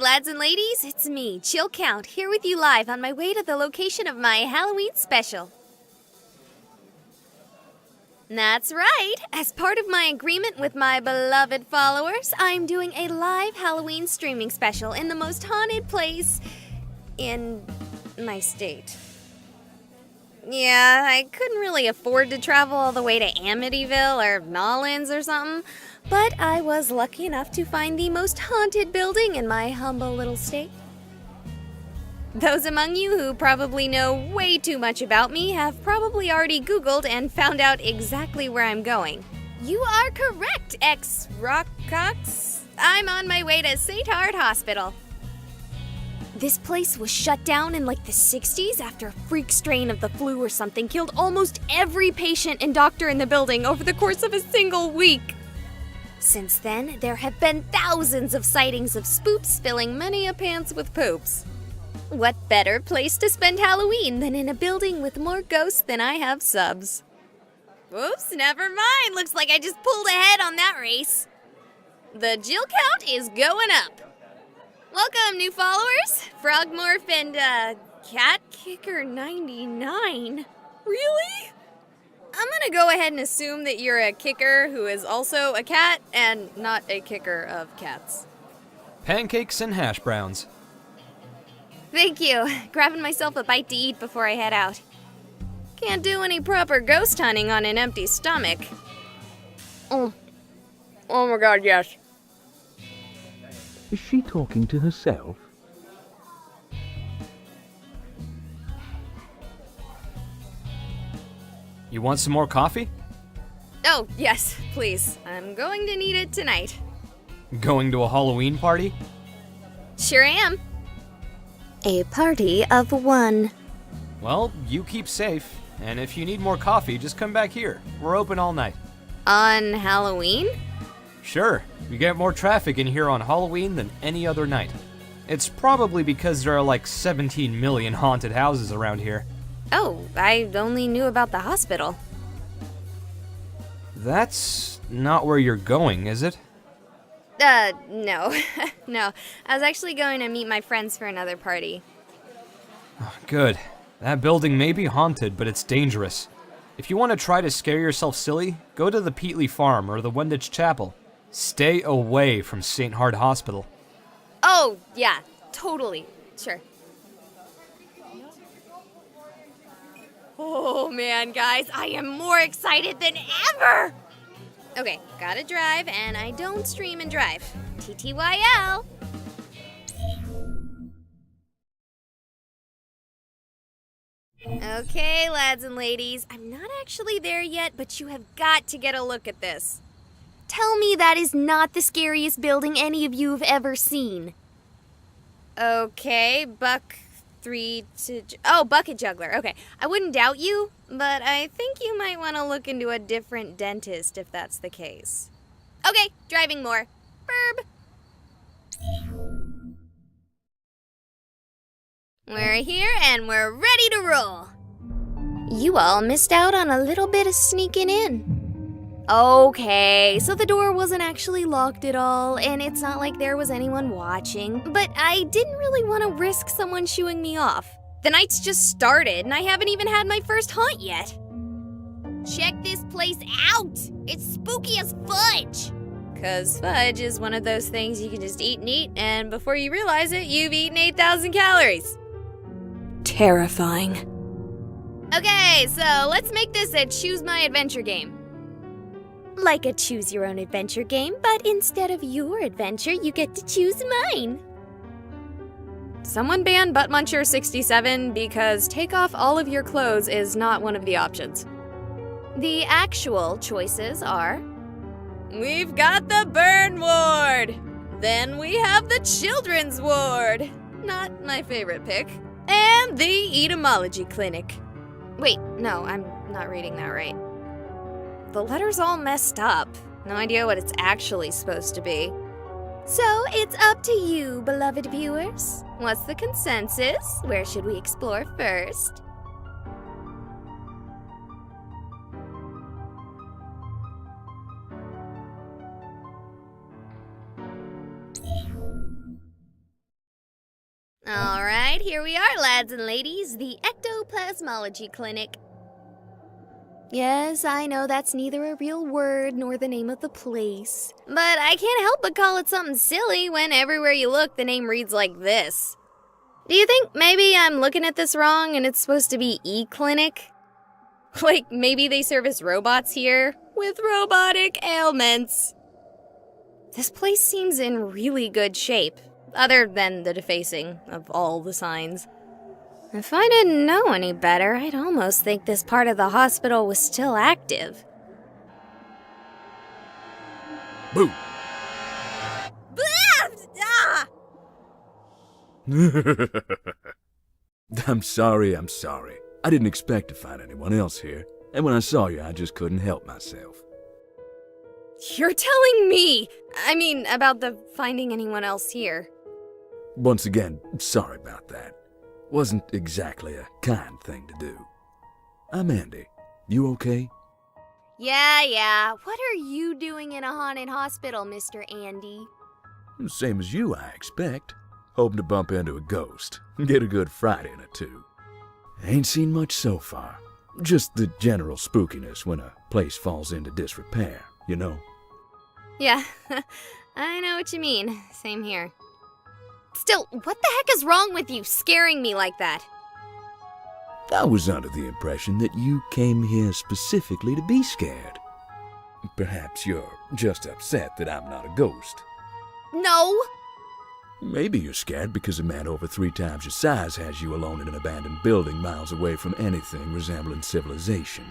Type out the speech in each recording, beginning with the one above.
lads and ladies, it's me, Chill Count, here with you live on my way to the location of my Halloween special. That's right. As part of my agreement with my beloved followers, I'm doing a live Halloween streaming special in the most haunted place in my state. Yeah, I couldn't really afford to travel all the way to Amityville or Nolans or something, but I was lucky enough to find the most haunted building in my humble little state. Those among you who probably know way too much about me have probably already Googled and found out exactly where I'm going. You are correct, ex-Rockcox. I'm on my way to St. Hard Hospital. This place was shut down in like the 60s after a freak strain of the flu or something killed almost every patient and doctor in the building over the course of a single week. Since then, there have been thousands of sightings of spoops filling many a pants with poops. What better place to spend Halloween than in a building with more ghosts than I have subs? Oops, never mind. Looks like I just pulled ahead on that race. The Jill count is going up. Welcome, new followers. Frogmorph and, Cat Kicker 99. Really? I'm gonna go ahead and assume that you're a kicker who is also a cat and not a kicker of cats. Pancakes and hash browns. Thank you. Grabbing myself a bite to eat before I head out. Can't do any proper ghost hunting on an empty stomach. Oh my god, yes. Is she talking to herself? You want some more coffee? Oh, yes, please. I'm going to need it tonight. Going to a Halloween party? Sure am. A party of one. Well, you keep safe, and if you need more coffee, just come back here. We're open all night. On Halloween? Sure, we get more traffic in here on Halloween than any other night. It's probably because there are like 17 million haunted houses around here. Oh, I only knew about the hospital. That's not where you're going, is it? No. No. I was actually going to meet my friends for another party. Good. That building may be haunted, but it's dangerous. If you want to try to scare yourself silly, go to the Peatley Farm or the Wenditch Chapel. Stay away from St. Hard Hospital. Oh, yeah, totally. Sure. Oh man, guys, I am more excited than ever! Okay, gotta drive, and I don't stream and drive. TTYL! Okay, lads and ladies, I'm not actually there yet, but you have got to get a look at this. Tell me that is not the scariest building any of you have ever seen. Okay, Bucket Juggler. Okay, I wouldn't doubt you, but I think you might want to look into a different dentist if that's the case. Okay, driving more. Burb. We're here and we're ready to roll. You all missed out on a little bit of sneaking in. Okay, so the door wasn't actually locked at all, and it's not like there was anyone watching, but I didn't really want to risk someone shooing me off. The night's just started, and I haven't even had my first hunt yet. Check this place out! It's spooky as fudge! 'Cause fudge is one of those things you can just eat and eat, and before you realize it, you've eaten 8,000 calories. Terrifying. Okay, so let's make this a choose my adventure game. Like a choose your own adventure game, but instead of your adventure, you get to choose mine. Someone ban Butt Muncher 67 because take off all of your clothes is not one of the options. The actual choices are... We've got the burn ward! Then we have the children's ward! Not my favorite pick. And the etymology clinic. Wait, no, I'm not reading that right. The letter's all messed up. No idea what it's actually supposed to be. So it's up to you, beloved viewers. What's the consensus? Where should we explore first? All right, here we are, lads and ladies, the Ectoplasmology Clinic. Yes, I know that's neither a real word nor the name of the place, but I can't help but call it something silly when everywhere you look, the name reads like this. Do you think maybe I'm looking at this wrong and it's supposed to be E-Clinic? Like, maybe they service robots here with robotic ailments. This place seems in really good shape, other than the defacing of all the signs. If I didn't know any better, I'd almost think this part of the hospital was still active. Boo! Ah! I'm sorry. I didn't expect to find anyone else here, and when I saw you, I just couldn't help myself. You're telling me! About the finding anyone else here. Once again, sorry about that. Wasn't exactly a kind thing to do. I'm Andy. You okay? Yeah. What are you doing in a haunted hospital, Mr. Andy? Same as you, I expect. Hoping to bump into a ghost. Get a good Friday in it, too. Ain't seen much so far. Just the general spookiness when a place falls into disrepair, you know? Yeah, I know what you mean. Same here. Still, what the heck is wrong with you scaring me like that? I was under the impression that you came here specifically to be scared. Perhaps you're just upset that I'm not a ghost. No! Maybe you're scared because a man over 3 times your size has you alone in an abandoned building miles away from anything resembling civilization.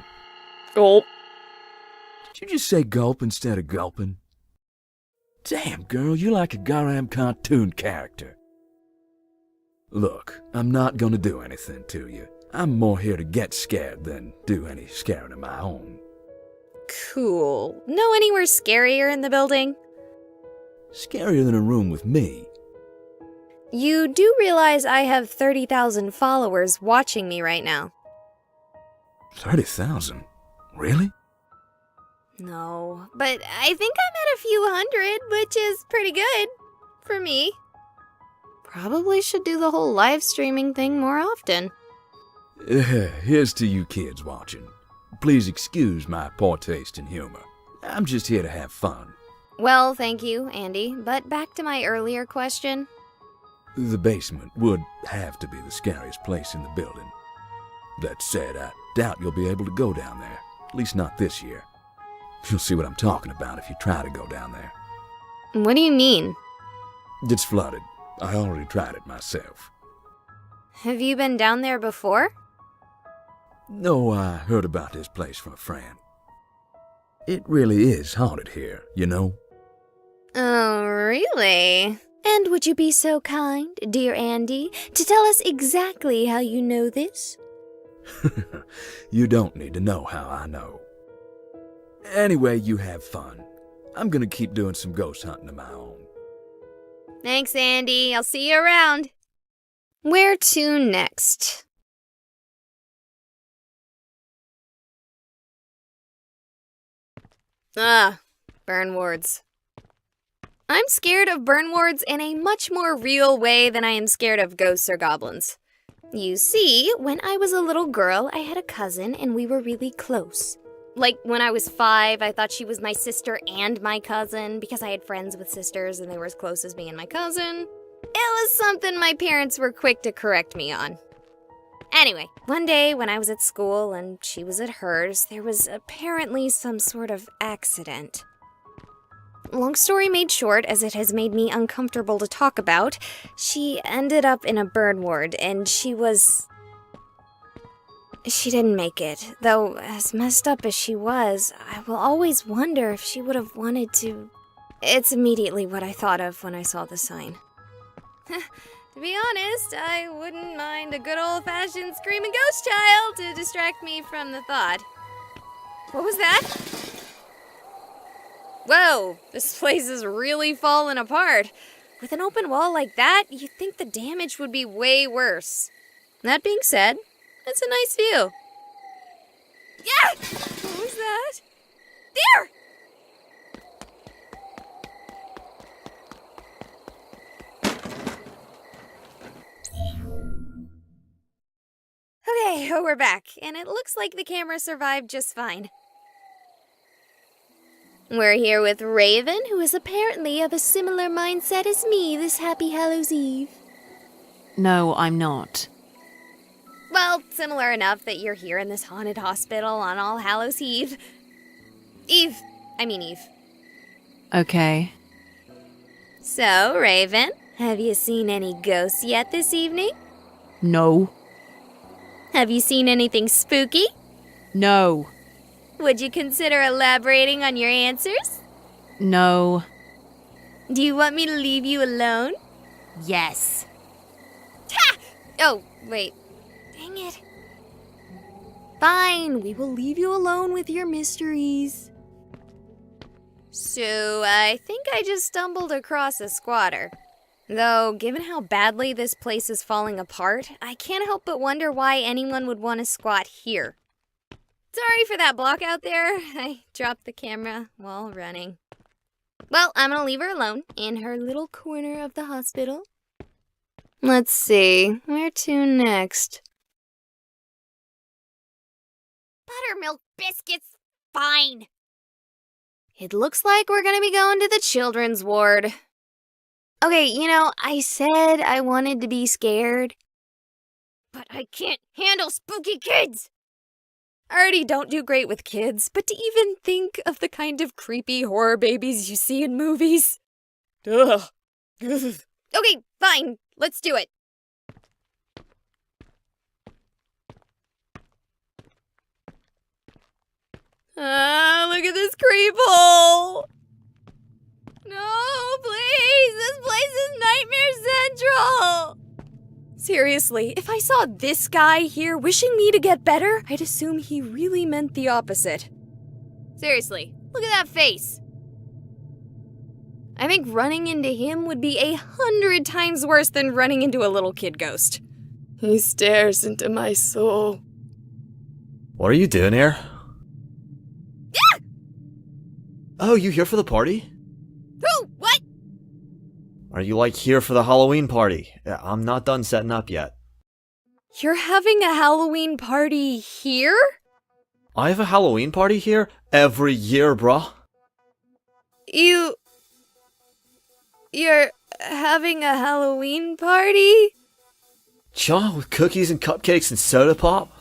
Gulp. Did you just say gulp instead of gulping? Damn, girl, you're like a Garam cartoon character. Look, I'm not gonna do anything to you. I'm more here to get scared than do any scaring of my own. Cool. Know anywhere scarier in the building? Scarier than a room with me. You do realize I have 30,000 followers watching me right now. 30,000? Really? No, but I think I'm at a few hundred, which is pretty good. For me. Probably should do the whole live streaming thing more often. Here's to you kids watching. Please excuse my poor taste in humor. I'm just here to have fun. Well, thank you, Andy, but back to my earlier question. The basement would have to be the scariest place in the building. That said, I doubt you'll be able to go down there. At least not this year. You'll see what I'm talking about if you try to go down there. What do you mean? It's flooded. I already tried it myself. Have you been down there before? No, I heard about this place from a friend. It really is haunted here, you know? Oh, really? And would you be so kind, dear Andy, to tell us exactly how you know this? You don't need to know how I know. Anyway, you have fun. I'm gonna keep doing some ghost hunting of my own. Thanks, Andy. I'll see you around. Where to next? Burn wards. I'm scared of burn wards in a much more real way than I am scared of ghosts or goblins. You see, when I was a little girl, I had a cousin and we were really close. Like, when I was 5, I thought she was my sister and my cousin because I had friends with sisters and they were as close as me and my cousin. It was something my parents were quick to correct me on. Anyway, one day when I was at school and she was at hers, there was apparently some sort of accident. Long story made short, as it has made me uncomfortable to talk about, she ended up in a burn ward and she didn't make it, though as messed up as she was, I will always wonder if she would have wanted to. It's immediately what I thought of when I saw the sign. To be honest, I wouldn't mind a good old-fashioned screaming ghost child to distract me from the thought. What was that? Whoa, this place is really falling apart. With an open wall like that, you'd think the damage would be way worse. That being said, it's a nice view. Yeah! What was that? There! we're back, and it looks like the camera survived just fine. We're here with Raven, who is apparently of a similar mindset as me this happy Hallows Eve. No, I'm not. Well, similar enough that you're here in this haunted hospital on All Hallows Eve. Eve. Okay. So, Raven, have you seen any ghosts yet this evening? No. Have you seen anything spooky? No. Would you consider elaborating on your answers? No. Do you want me to leave you alone? Yes. Ha! Oh, wait. Dang it. Fine, we will leave you alone with your mysteries. So, I think I just stumbled across a squatter. Though, given how badly this place is falling apart, I can't help but wonder why anyone would want to squat here. Sorry for that block out there. I dropped the camera while running. Well, I'm gonna leave her alone in her little corner of the hospital. Let's see, where to next? Buttermilk biscuits, fine. It looks like we're gonna be going to the children's ward. Okay, I said I wanted to be scared. But I can't handle spooky kids! I already don't do great with kids, but to even think of the kind of creepy horror babies you see in movies. Ugh. Okay, fine. Let's do it. Look at this creep hole. No, please. This place is Nightmare Central. Seriously, if I saw this guy here wishing me to get better, I'd assume he really meant the opposite. Seriously, look at that face. I think running into him would be 100 times worse than running into a little kid ghost. He stares into my soul. What are you doing here? Ah! Oh, you here for the party? Who? What? Are you here for the Halloween party? I'm not done setting up yet. You're having a Halloween party here? I have a Halloween party here every year, bruh. You're having a Halloween party? Cha, with cookies and cupcakes and soda pop?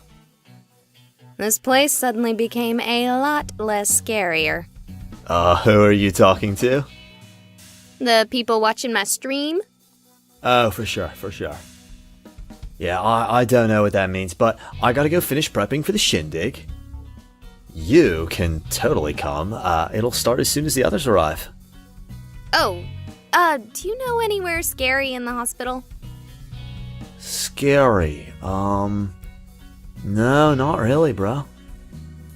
This place suddenly became a lot less scarier. Who are you talking to? The people watching my stream? Oh, for sure. Yeah, I don't know what that means, but I gotta go finish prepping for the shindig. You can totally come. It'll start as soon as the others arrive. Oh, do you know anywhere scary in the hospital? Scary. No, not really, bro.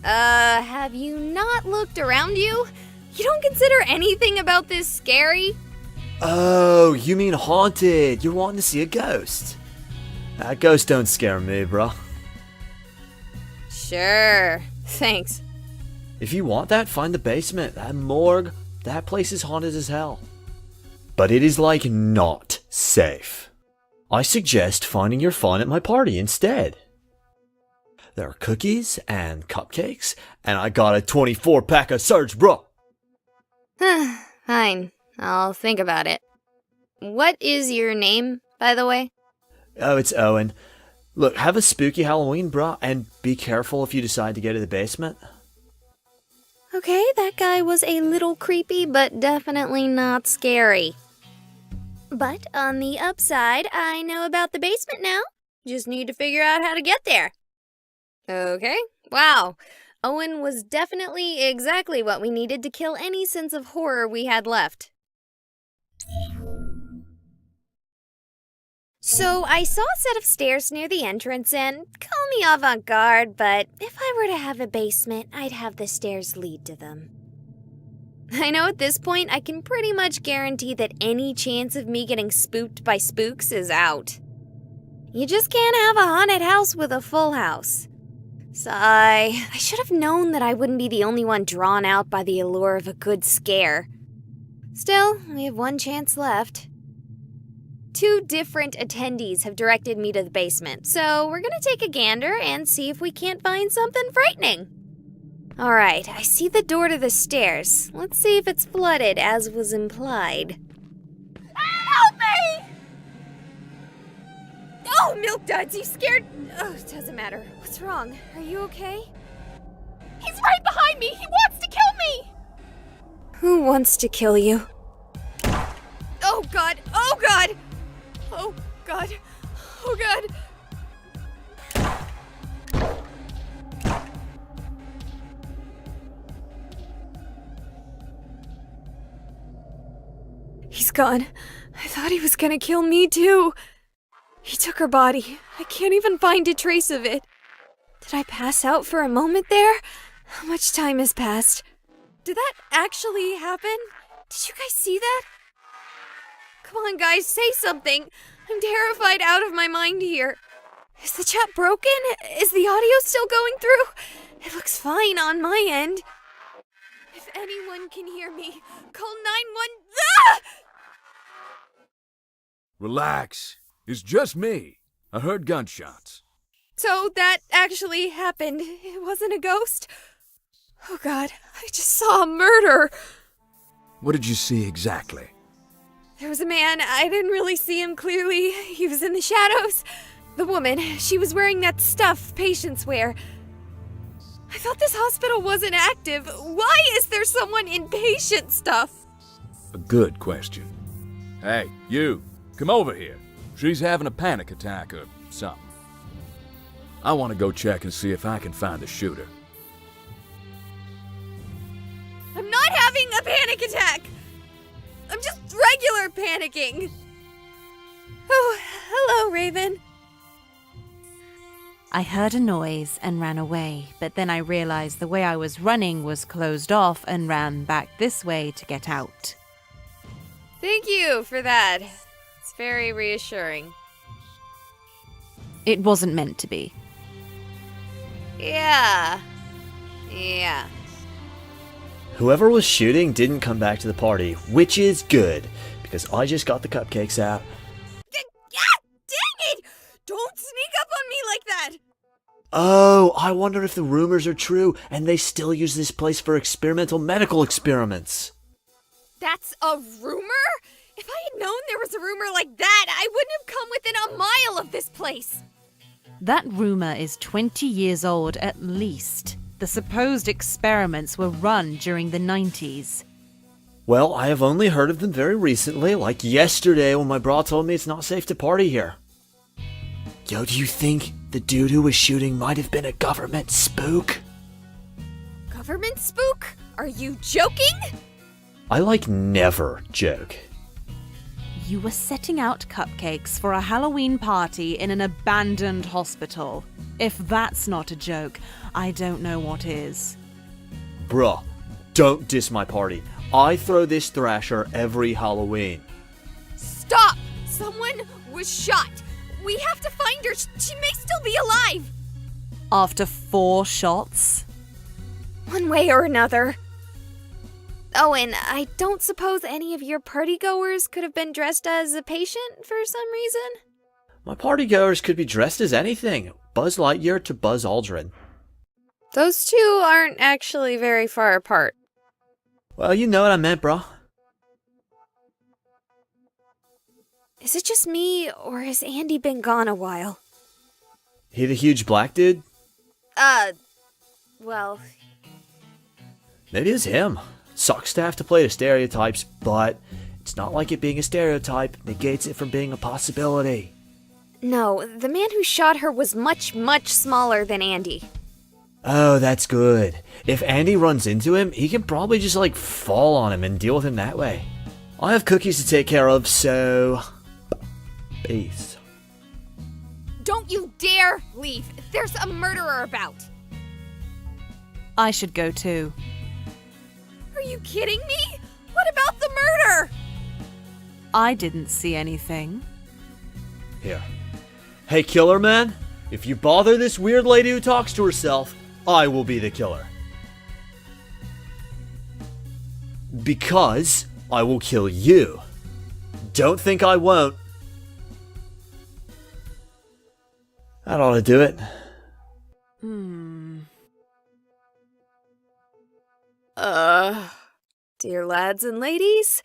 Have you not looked around you? You don't consider anything about this scary? Oh, you mean haunted. You're wanting to see a ghost. Ghosts don't scare me, bro. Sure. Thanks. If you want that, find the basement. That morgue, that place is haunted as hell. But it is not safe. I suggest finding your fun at my party instead. There are cookies and cupcakes, and I got a 24-pack of Surge, bro. Fine. I'll think about it. What is your name, by the way? Oh, it's Owen. Look, have a spooky Halloween, bro, and be careful if you decide to go to the basement. Okay, that guy was a little creepy, but definitely not scary. But on the upside, I know about the basement now. Just need to figure out how to get there. Okay, wow. Owen was definitely exactly what we needed to kill any sense of horror we had left. So I saw a set of stairs near the entrance, and call me avant-garde, but if I were to have a basement, I'd have the stairs lead to them. I know at this point I can pretty much guarantee that any chance of me getting spooked by spooks is out. You just can't have a haunted house with a full house. Sigh. I should have known that I wouldn't be the only one drawn out by the allure of a good scare. Still, we have one chance left. 2 different attendees have directed me to the basement, so we're gonna take a gander and see if we can't find something frightening. Alright, I see the door to the stairs. Let's see if it's flooded, as was implied. Help me! Oh, Milk Duds, you scared? Oh, it doesn't matter. What's wrong? Are you okay? He's right behind me! He wants to kill me! Who wants to kill you? Oh God! Oh God! Oh God! Oh God! He's gone. I thought he was gonna kill me too. He took her body. I can't even find a trace of it. Did I pass out for a moment there? How much time has passed? Did that actually happen? Did you guys see that? Come on, guys, say something. I'm terrified out of my mind here. Is the chat broken? Is the audio still going through? It looks fine on my end. If anyone can hear me, call 911. Ah! Relax. It's just me. I heard gunshots. So that actually happened. It wasn't a ghost? Oh God, I just saw a murder. What did you see exactly? There was a man. I didn't really see him clearly. He was in the shadows. The woman, she was wearing that stuff patients wear. I thought this hospital wasn't active. Why is there someone in patient stuff? A good question. Hey, you, come over here. She's having a panic attack or something. I want to go check and see if I can find the shooter. I'm not having a panic attack. I'm just regular panicking. Oh, hello, Raven. I heard a noise and ran away, but then I realized the way I was running was closed off and ran back this way to get out. Thank you for that. It's very reassuring. It wasn't meant to be. Yeah. Whoever was shooting didn't come back to the party, which is good, because I just got the cupcakes out. Dang it! Don't sneak up on me like that! Oh, I wonder if the rumors are true and they still use this place for experimental medical experiments. That's a rumor? If I had known there was a rumor like that, I wouldn't have come within a mile of this place. That rumor is 20 years old at least. The supposed experiments were run during the 90s. Well, I have only heard of them very recently, like yesterday when my bra told me it's not safe to party here. Yo, do you think the dude who was shooting might have been a government spook? Government spook? Are you joking? I never joke. You were setting out cupcakes for a Halloween party in an abandoned hospital. If that's not a joke, I don't know what is. Bruh, don't diss my party. I throw this thrasher every Halloween. Stop! Someone was shot. We have to find her. She may still be alive. After 4 shots? One way or another. Oh, and I don't suppose any of your partygoers could have been dressed as a patient for some reason? My partygoers could be dressed as anything. Buzz Lightyear to Buzz Aldrin. Those two aren't actually very far apart. Well, you know what I meant, bro. Is it just me, or has Andy been gone a while? He the huge black dude? Well... Maybe it's him. Sucks to have to play the stereotypes, but it's not like it being a stereotype negates it from being a possibility. No, the man who shot her was much, much smaller than Andy. Oh, that's good. If Andy runs into him, he can probably just fall on him and deal with him that way. I have cookies to take care of, so... peace. Don't you dare leave! There's a murderer about! I should go too. Are you kidding me? What about the murder? I didn't see anything. Here. Hey, killer man, if you bother this weird lady who talks to herself, I will be the killer. Because I will kill you. Don't think I won't. That ought to do it. Dear lads and ladies,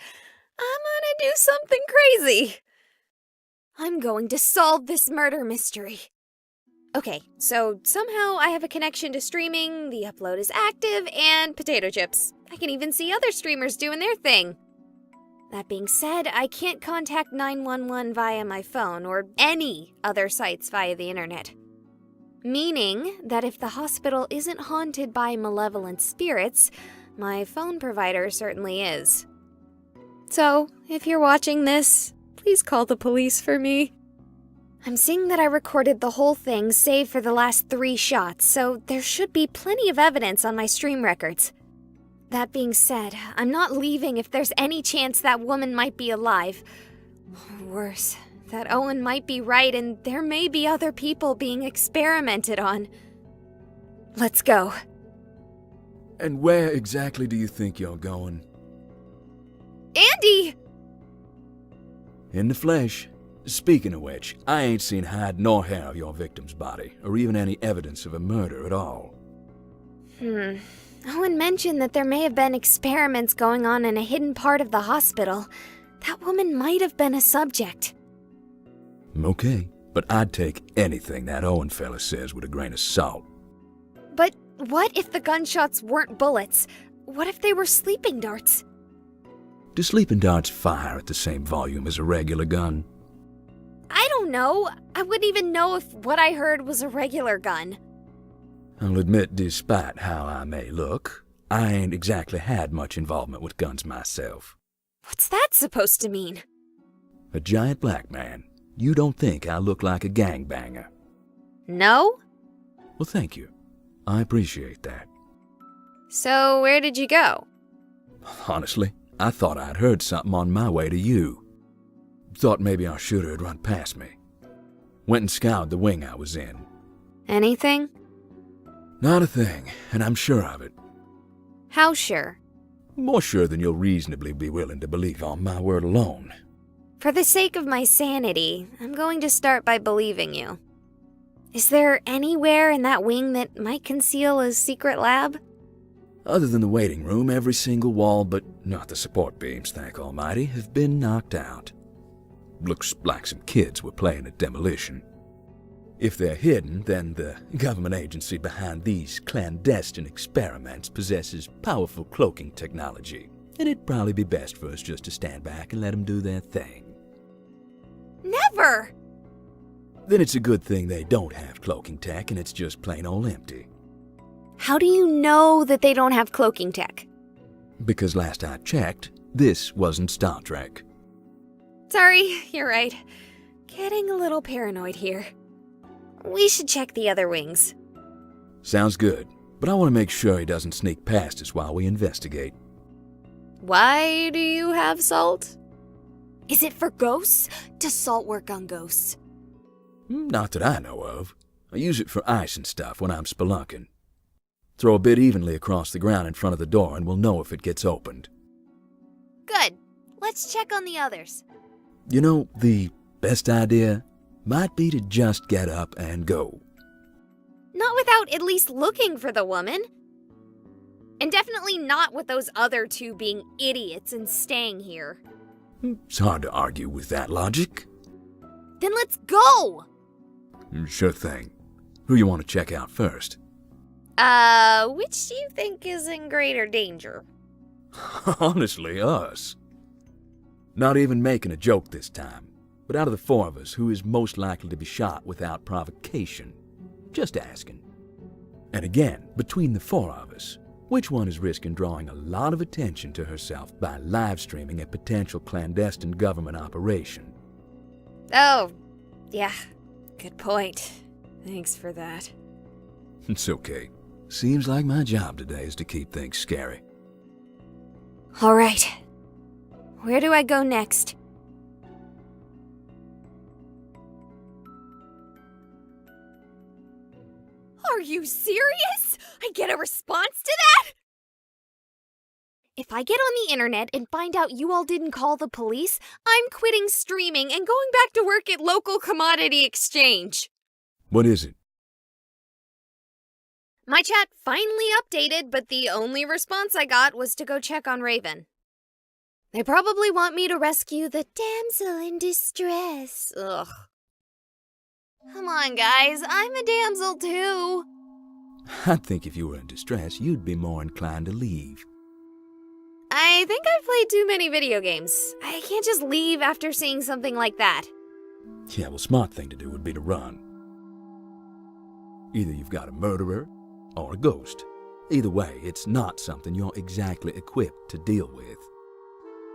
I'm gonna do something crazy. I'm going to solve this murder mystery. Okay, so somehow I have a connection to streaming, the upload is active, and potato chips. I can even see other streamers doing their thing. That being said, I can't contact 911 via my phone or any other sites via the internet. Meaning that if the hospital isn't haunted by malevolent spirits, my phone provider certainly is. So, if you're watching this, please call the police for me. I'm seeing that I recorded the whole thing save for the last 3 shots, so there should be plenty of evidence on my stream records. That being said, I'm not leaving if there's any chance that woman might be alive. Or worse, that Owen might be right and there may be other people being experimented on. Let's go. And where exactly do you think you're going? Andy! In the flesh. Speaking of which, I ain't seen hide nor hair of your victim's body, or even any evidence of a murder at all. Owen mentioned that there may have been experiments going on in a hidden part of the hospital. That woman might have been a subject. Okay, but I'd take anything that Owen fella says with a grain of salt. But what if the gunshots weren't bullets? What if they were sleeping darts? Do sleeping darts fire at the same volume as a regular gun? I don't know. I wouldn't even know if what I heard was a regular gun. I'll admit, despite how I may look, I ain't exactly had much involvement with guns myself. What's that supposed to mean? A giant black man. You don't think I look like a gangbanger? No? Well, thank you. I appreciate that. So where did you go? Honestly, I thought I'd heard something on my way to you. Thought maybe our shooter had run past me. Went and scoured the wing I was in. Anything? Not a thing, and I'm sure of it. How sure? More sure than you'll reasonably be willing to believe on my word alone. For the sake of my sanity, I'm going to start by believing you. Is there anywhere in that wing that might conceal a secret lab? Other than the waiting room, every single wall, but not the support beams, thank Almighty, have been knocked out. Looks like some kids were playing at demolition. If they're hidden, then the government agency behind these clandestine experiments possesses powerful cloaking technology, and it'd probably be best for us just to stand back and let them do their thing. Never! Then it's a good thing they don't have cloaking tech and it's just plain old empty. How do you know that they don't have cloaking tech? Because last I checked, this wasn't Star Trek. Sorry, you're right. Getting a little paranoid here. We should check the other wings. Sounds good, but I want to make sure he doesn't sneak past us while we investigate. Why do you have salt? Is it for ghosts? Does salt work on ghosts? Not that I know of. I use it for ice and stuff when I'm spelunking. Throw a bit evenly across the ground in front of the door and we'll know if it gets opened. Good. Let's check on the others. You know, the best idea might be to just get up and go. Not without at least looking for the woman. And definitely not with those other two being idiots and staying here. It's hard to argue with that logic. Then let's go! Sure thing. Who you want to check out first? Which do you think is in greater danger? Honestly, us. Not even making a joke this time. But out of the 4 of us, who is most likely to be shot without provocation? Just asking. And again, between the 4 of us, which one is risking drawing a lot of attention to herself by live streaming a potential clandestine government operation? Oh, yeah. Good point. Thanks for that. It's okay. Seems like my job today is to keep things scary. All right. Where do I go next? Are you serious? I get a response to that? If I get on the internet and find out you all didn't call the police, I'm quitting streaming and going back to work at local commodity exchange. What is it? My chat finally updated, but the only response I got was to go check on Raven. They probably want me to rescue the damsel in distress. Ugh. Come on, guys, I'm a damsel too. I think if you were in distress, you'd be more inclined to leave. I think I've played too many video games. I can't just leave after seeing something like that. Yeah, well, smart thing to do would be to run. Either you've got a murderer or a ghost. Either way, it's not something you're exactly equipped to deal with.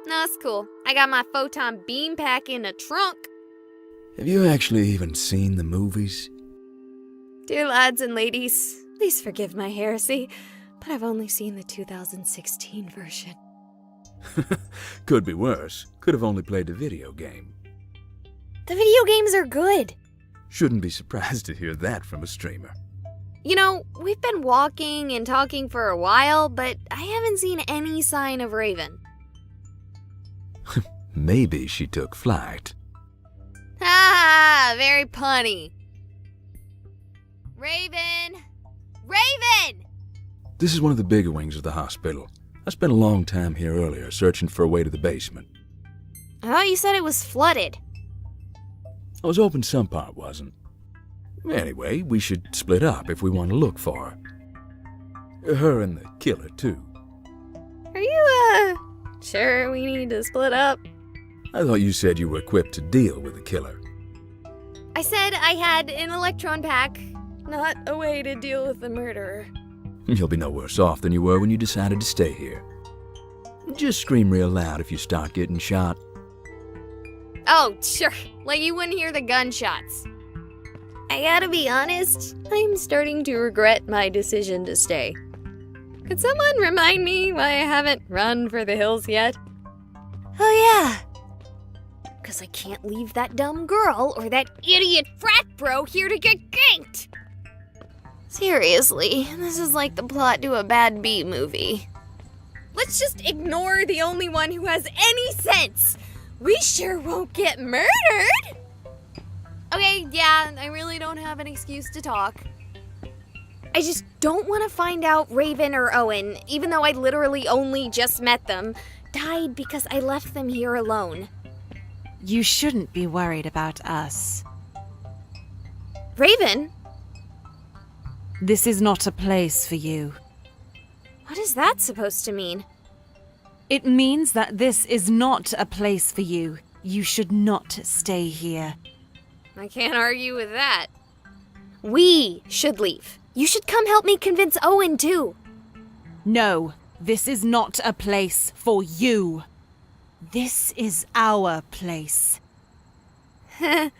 No, that's cool. I got my photon beam pack in a trunk. Have you actually even seen the movies? Dear lads and ladies, please forgive my heresy, but I've only seen the 2016 version. Could be worse. Could have only played the video game. The video games are good. Shouldn't be surprised to hear that from a streamer. You know, we've been walking and talking for a while, but I haven't seen any sign of Raven. Maybe she took flight. Ah, very punny. Raven! Raven! This is one of the bigger wings of the hospital. I spent a long time here earlier searching for a way to the basement. I thought you said it was flooded. I was hoping some part wasn't. Anyway, we should split up if we want to look for her. Her and the killer, too. Are you, sure we need to split up? I thought you said you were equipped to deal with the killer. I said I had an electron pack, not a way to deal with the murderer. You'll be no worse off than you were when you decided to stay here. Just scream real loud if you start getting shot. Oh, sure, like you wouldn't hear the gunshots. I gotta be honest, I'm starting to regret my decision to stay. Could someone remind me why I haven't run for the hills yet? Oh yeah, because I can't leave that dumb girl or that idiot frat bro here to get ganked! Seriously, this is like the plot to a bad B movie. Let's just ignore the only one who has any sense! We sure won't get murdered! Okay, yeah, I really don't have an excuse to talk. I just don't want to find out Raven or Owen, even though I literally only just met them, died because I left them here alone. You shouldn't be worried about us. Raven? This is not a place for you. What is that supposed to mean? It means that this is not a place for you. You should not stay here. I can't argue with that. We should leave. You should come help me convince Owen, too. No, this is not a place for you. This is our place. Is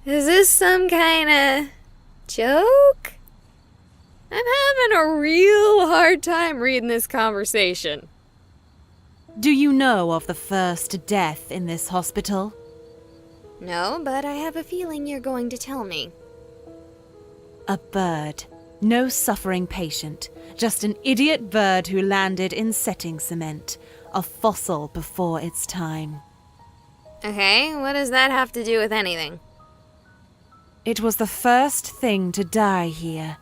this some kind of joke? I'm having a real hard time reading this conversation. Do you know of the first death in this hospital? No, but I have a feeling you're going to tell me. A bird. No suffering patient. Just an idiot bird who landed in setting cement. A fossil before its time. Okay, what does that have to do with anything? It was the first thing to die here.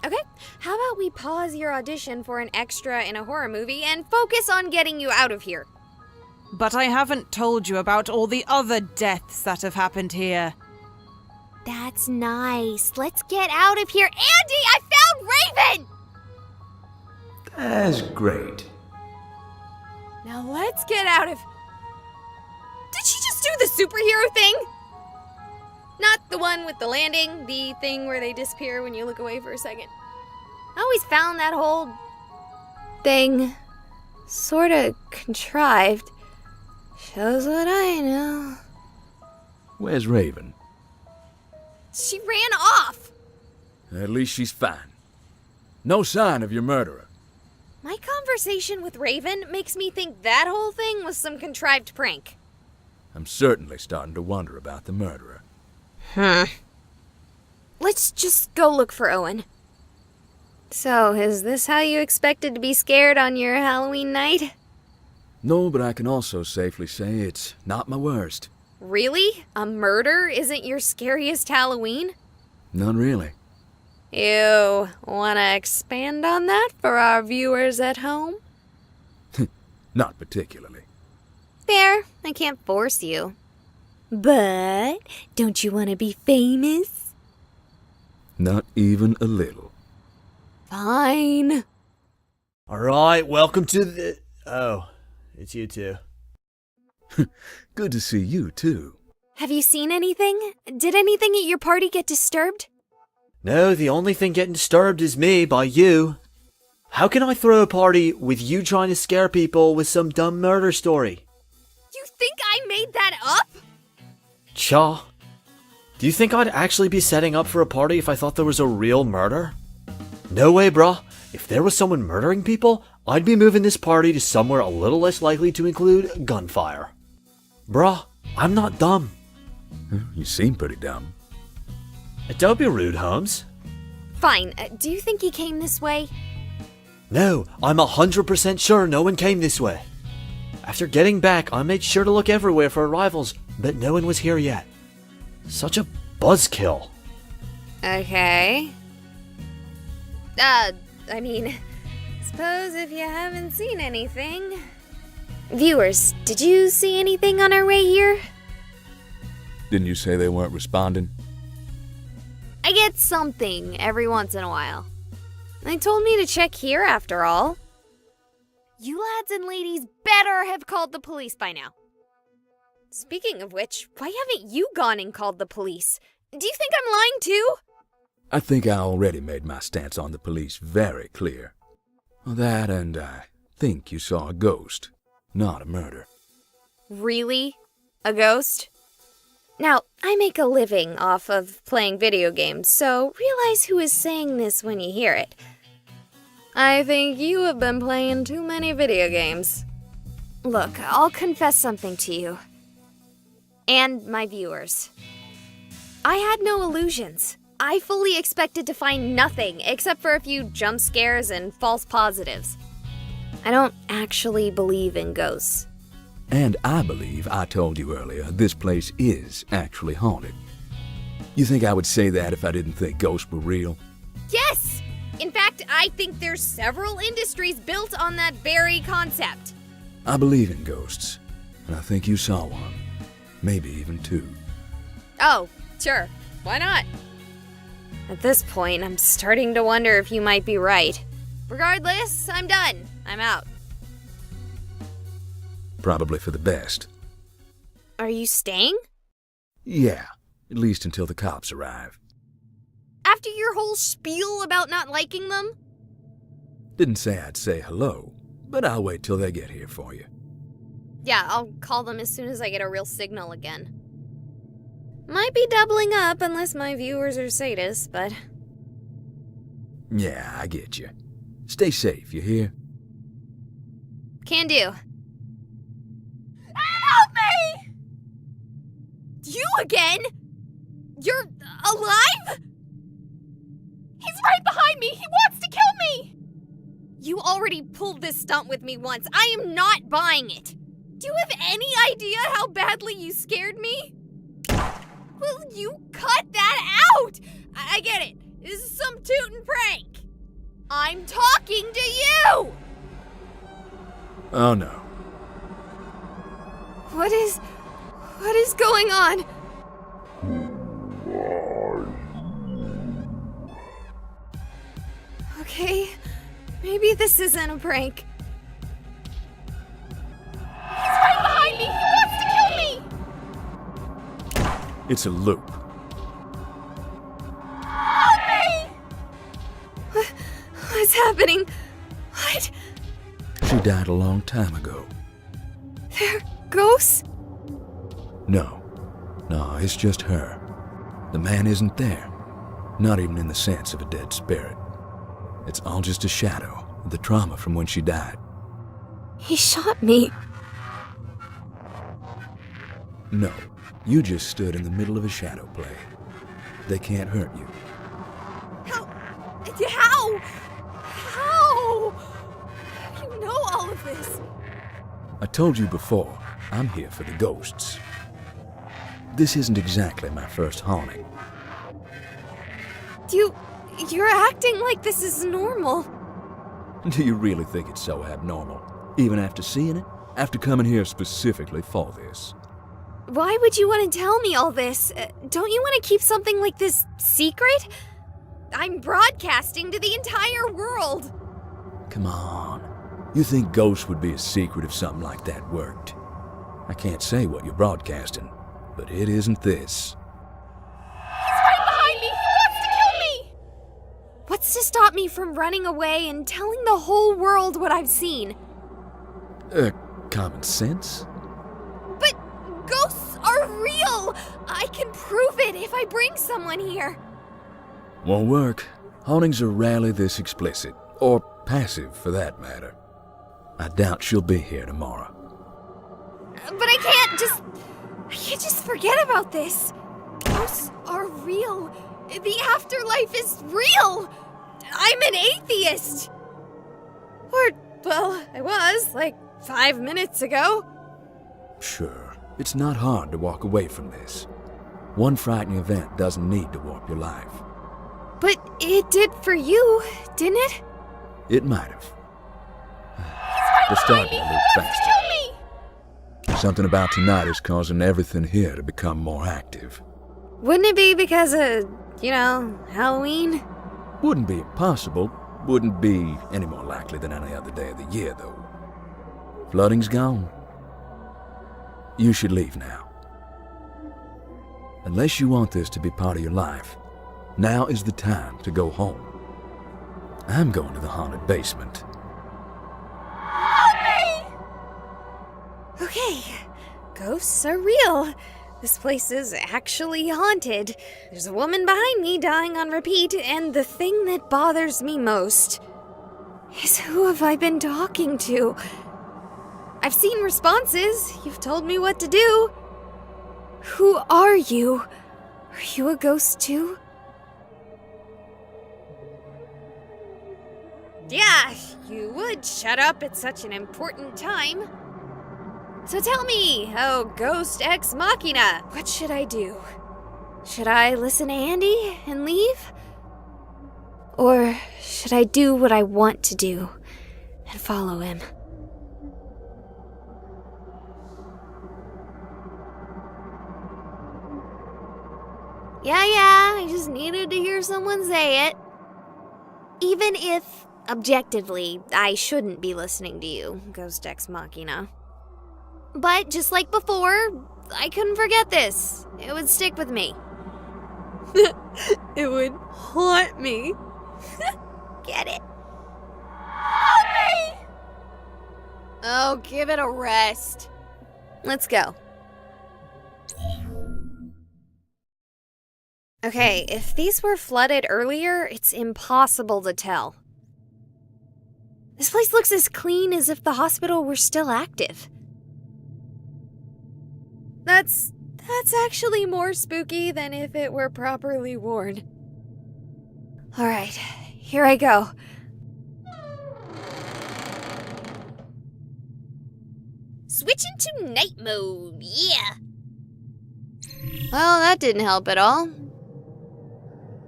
Okay, how about we pause your audition for an extra in a horror movie and focus on getting you out of here? But I haven't told you about all the other deaths that have happened here. That's nice. Let's get out of here. Andy, I found Raven! That's great. Now let's get out of... Did she just do the superhero thing? Not the one with the landing, the thing where they disappear when you look away for a second. I always found that whole thing sorta contrived. Shows what I know. Where's Raven? She ran off! At least she's fine. No sign of your murderer. My conversation with Raven makes me think that whole thing was some contrived prank. I'm certainly starting to wonder about the murderer. Let's just go look for Owen. So, is this how you expected to be scared on your Halloween night? No, but I can also safely say it's not my worst. Really? A murder isn't your scariest Halloween? Not really. You wanna expand on that for our viewers at home? Not particularly. Fair, I can't force you. But don't you want to be famous? Not even a little. Fine. Alright, welcome to the... Oh, it's you two. Good to see you, too. Have you seen anything? Did anything at your party get disturbed? No, the only thing getting disturbed is me by you. How can I throw a party with you trying to scare people with some dumb murder story? You think I made that up? Cha. Do you think I'd actually be setting up for a party if I thought there was a real murder? No way, bruh. If there was someone murdering people, I'd be moving this party to somewhere a little less likely to include gunfire. Bruh, I'm not dumb. You seem pretty dumb. Don't be rude, Holmes. Fine. Do you think he came this way? No, I'm 100% sure no one came this way. After getting back, I made sure to look everywhere for arrivals, but no one was here yet. Such a buzzkill. Okay. Suppose if you haven't seen anything... Viewers, did you see anything on our way here? Didn't you say they weren't responding? I get something every once in a while. They told me to check here after all. You lads and ladies better have called the police by now. Speaking of which, why haven't you gone and called the police? Do you think I'm lying too? I think I already made my stance on the police very clear. That and I think you saw a ghost, not a murder. Really? A ghost? Now, I make a living off of playing video games, so realize who is saying this when you hear it. I think you have been playing too many video games. Look, I'll confess something to you. And my viewers. I had no illusions. I fully expected to find nothing except for a few jump scares and false positives. I don't actually believe in ghosts. And I believe I told you earlier this place is actually haunted. You think I would say that if I didn't think ghosts were real? Yes! In fact, I think there's several industries built on that very concept. I believe in ghosts, and I think you saw one. Maybe even two. Oh, sure. Why not? At this point, I'm starting to wonder if you might be right. Regardless, I'm done. I'm out. Probably for the best. Are you staying? Yeah, at least until the cops arrive. After your whole spiel about not liking them? Didn't say I'd say hello, but I'll wait till they get here for you. Yeah, I'll call them as soon as I get a real signal again. Might be doubling up unless my viewers are sadists, but... Yeah, I get you. Stay safe, you hear? Can do. Help me! You again? You're alive? He's right behind me! He wants to kill me! You already pulled this stunt with me once. I am not buying it. Do you have any idea how badly you scared me? Will you cut that out? I get it. This is some tootin' prank. I'm talking to you! Oh no. What is going on? Okay, maybe this isn't a prank. He's right behind me! He wants to kill me! It's a loop. Help me! What's happening? What? She died a long time ago. They're ghosts? No, it's just her. The man isn't there. Not even in the sense of a dead spirit. It's all just a shadow of the trauma from when she died. He shot me. No, you just stood in the middle of a shadow play. They can't hurt you. How? How? You know all of this. I told you before, I'm here for the ghosts. this isn't exactly my first haunting. You're acting like this is normal. Do you really think it's so abnormal? Even after seeing it? After coming here specifically for this? Why would you want to tell me all this? Don't you want to keep something like this secret? I'm broadcasting to the entire world. Come on. You think ghosts would be a secret if something like that worked? I can't say what you're broadcasting, but it isn't this. He's right behind me! He wants to kill me! What's to stop me from running away and telling the whole world what I've seen? Common sense? But ghosts are real! I can prove it if I bring someone here. Won't work. Hauntings are rarely this explicit, or passive for that matter. I doubt she'll be here tomorrow. But I can't just forget about this. Ghosts are real. The afterlife is real. I'm an atheist. Or, well, I was, like 5 minutes ago. Sure, it's not hard to walk away from this. One frightening event doesn't need to warp your life. But it did for you, didn't it? It might have. He's We're starting to move to faster. kill me. Something about tonight is causing everything here to become more active. Wouldn't it be because of, Halloween? Wouldn't be impossible. Wouldn't be any more likely than any other day of the year, though. Flooding's gone. You should leave now. Unless you want this to be part of your life, now is the time to go home. I'm going to the haunted basement. Help me! Okay, ghosts are real. This place is actually haunted. There's a woman behind me dying on repeat, and the thing that bothers me most is who have I been talking to? I've seen responses. You've told me what to do. Who are you? Are you a ghost too? Yeah, you would shut up at such an important time. So tell me, oh ghost ex machina, what should I do? Should I listen to Andy and leave? Or should I do what I want to do and follow him? Yeah, I just needed to hear someone say it. Even if, objectively, I shouldn't be listening to you, Ghost Ex Machina. But just like before, I couldn't forget this. It would stick with me. It would haunt me. Get it? Help me! Oh, give it a rest. Let's go. Okay, if these were flooded earlier, it's impossible to tell. This place looks as clean as if the hospital were still active. That's actually more spooky than if it were properly worn. Alright, here I go. Switching to night mode, yeah! Well, that didn't help at all.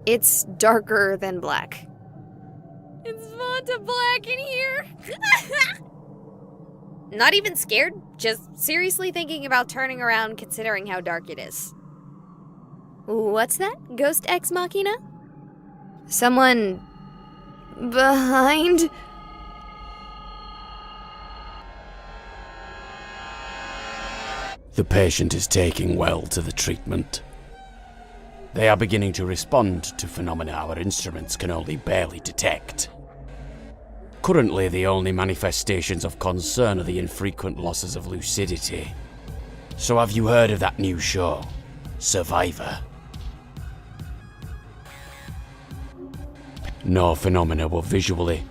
It's darker than black. It's Vanta Black in here! Not even scared, just seriously thinking about turning around considering how dark it is. What's that, Ghost Ex Machina? Someone behind? The patient is taking well to the treatment. They are beginning to respond to phenomena our instruments can only barely detect. Currently, the only manifestations of concern are the infrequent losses of lucidity. So have you heard of that new show, Survivor? No phenomena were visually,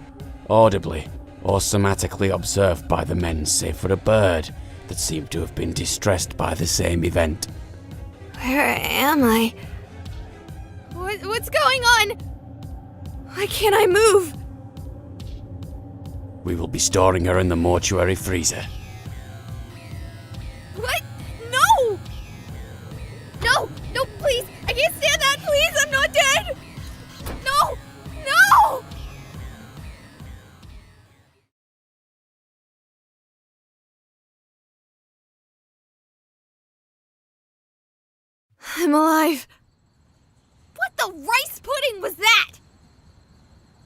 audibly, or somatically observed by the men save for a bird that seemed to have been distressed by the same event. Where am I? What's going on? Why can't I move? We will be storing her in the mortuary freezer. What? No! I'm alive. What the rice pudding was that?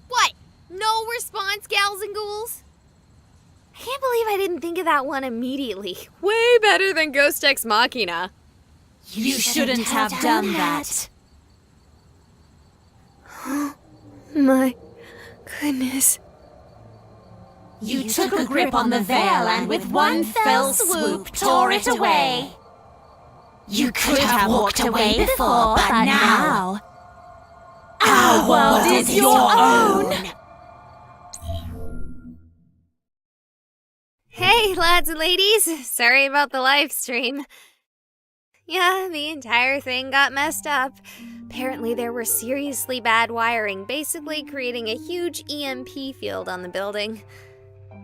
What? No response, gals and ghouls? I can't believe I didn't think of that one immediately. Way better than Ghost Ex Machina. You shouldn't have done that. My goodness. You took a grip on the veil and with one fell swoop tore it away. You could have walked away before, but now our world is your own. Hey, lads and ladies. Sorry about the live stream. Yeah, the entire thing got messed up. Apparently there were seriously bad wiring, basically creating a huge EMP field on the building.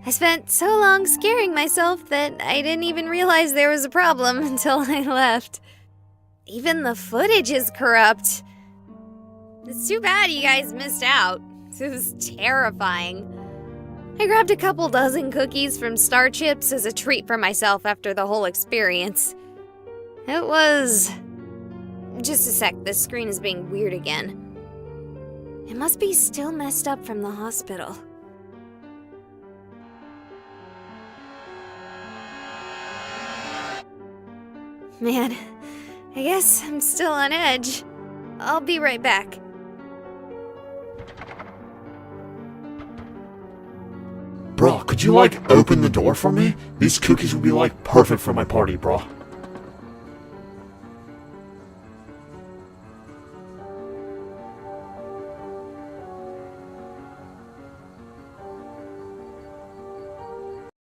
I spent so long scaring myself that I didn't even realize there was a problem until I left. Even the footage is corrupt. It's too bad you guys missed out. It was terrifying. I grabbed a couple dozen cookies from Star Chips as a treat for myself after the whole experience. It was... Just a sec, this screen is being weird again. It must be still messed up from the hospital. Man, I guess I'm still on edge. I'll be right back. Bro, could you, open the door for me? These cookies would be, perfect for my party, bro.